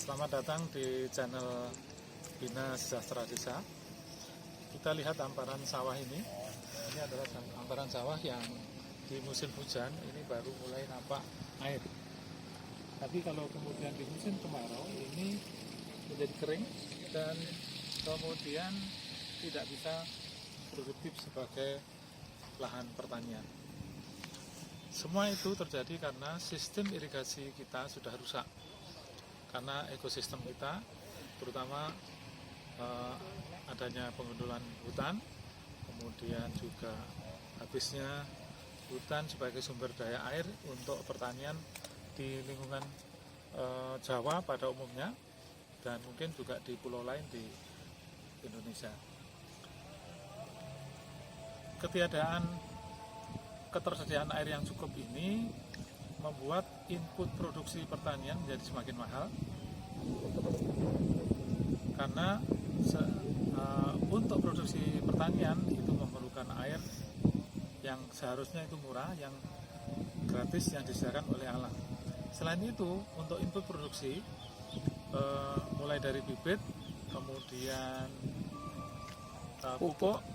Selamat datang di channel Bina Sejahtera Desa. Kita lihat hamparan sawah ini. Ini adalah hamparan sawah yang di musim hujan ini baru mulai nampak air. Tapi kalau kemudian di musim kemarau ini menjadi kering dan kemudian tidak bisa produktif sebagai lahan pertanian. Semua itu terjadi karena sistem irigasi kita sudah rusak. Karena ekosistem kita, terutama adanya pengundulan hutan, kemudian juga habisnya hutan sebagai sumber daya air untuk pertanian di lingkungan Jawa pada umumnya, dan mungkin juga di pulau lain di Indonesia. Ketersediaan air yang cukup ini membuat input produksi pertanian menjadi semakin mahal, karena untuk produksi pertanian itu memerlukan air yang seharusnya itu murah, yang gratis, yang disediakan oleh alam. Selain itu, untuk input produksi mulai dari bibit, kemudian pupuk,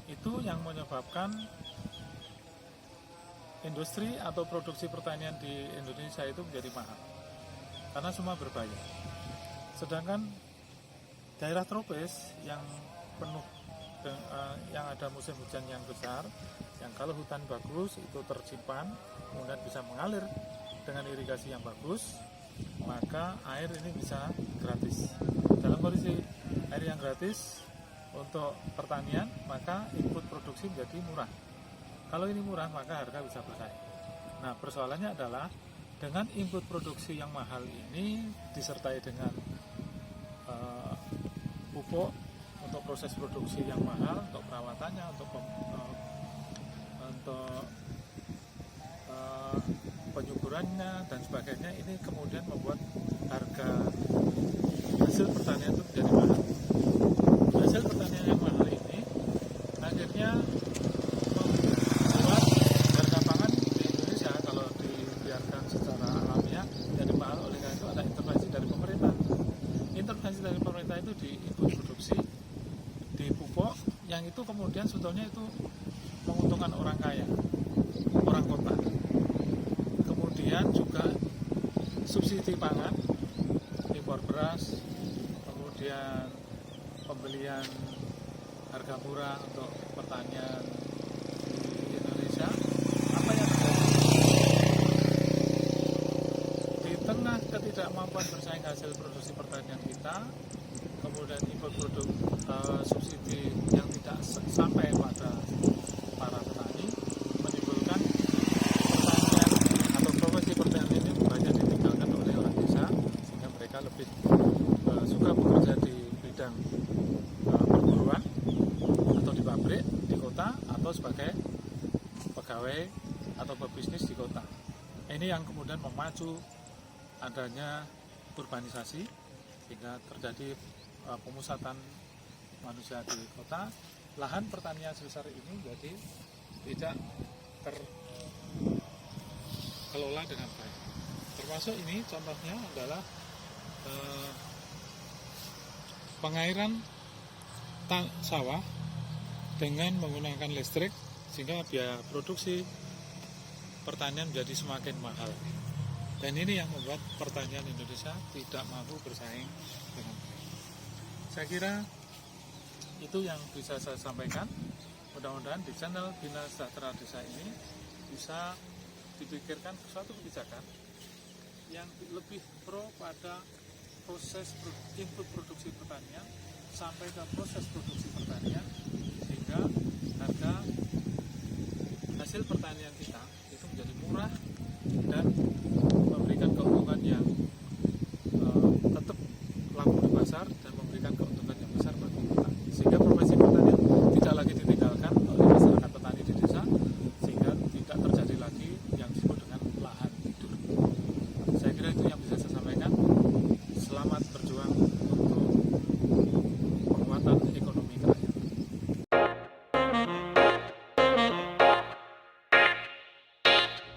itu yang menyebabkan industri atau produksi pertanian di Indonesia itu menjadi mahal karena semua berbayar. Sedangkan daerah tropis yang penuh yang ada musim hujan yang besar, yang kalau hutan bagus itu tersimpan, kemudian bisa mengalir dengan irigasi yang bagus, maka air ini bisa gratis. Dalam kondisi air yang gratis untuk pertanian, maka input produksi menjadi murah. Kalau ini murah, maka harga bisa bersaing. Nah, persoalannya adalah dengan input produksi yang mahal ini disertai dengan pupuk untuk proses produksi yang mahal, untuk perawatannya, untuk penyuburannya dan sebagainya, ini kemudian membuat harga hasil pertanian itu menjadi mahal. Hasil pertanian yang mahal ini akhirnya secara alamiah jadi mahal. Oleh karena itu ada intervensi dari pemerintah. Intervensi dari pemerintah itu di input produksi, di pupuk, yang itu kemudian sebetulnya itu menguntungkan orang kaya, orang kota. Kemudian juga subsidi pangan, impor beras, kemudian pembelian harga murah untuk pertanian di Indonesia. Apa yang tengah ketidakmampuan bersaing hasil produksi pertanian kita, kemudian impor produk subsidi yang tidak sampai pada para petani, menimbulkan pertanian atau profesi pertanian ini banyak ditinggalkan oleh orang desa, sehingga mereka lebih suka bekerja di bidang perburuan atau di pabrik di kota, atau sebagai pegawai atau pebisnis di kota. Ini yang kemudian memacu adanya urbanisasi, sehingga terjadi pemusatan manusia di kota. Lahan pertanian sebesar ini jadi tidak terkelola dengan baik. Termasuk ini contohnya adalah pengairan sawah dengan menggunakan listrik, sehingga biaya produksi pertanian menjadi semakin mahal. Dan ini yang membuat pertanian Indonesia tidak mampu bersaing dengan baik. Saya kira itu yang bisa saya sampaikan. Mudah-mudahan di channel Bina Sejahtera Desa ini bisa dipikirkan suatu kebijakan yang lebih pro pada proses input produksi pertanian sampai ke proses produksi pertanian, sehingga harga hasil pertanian kita itu menjadi murah dan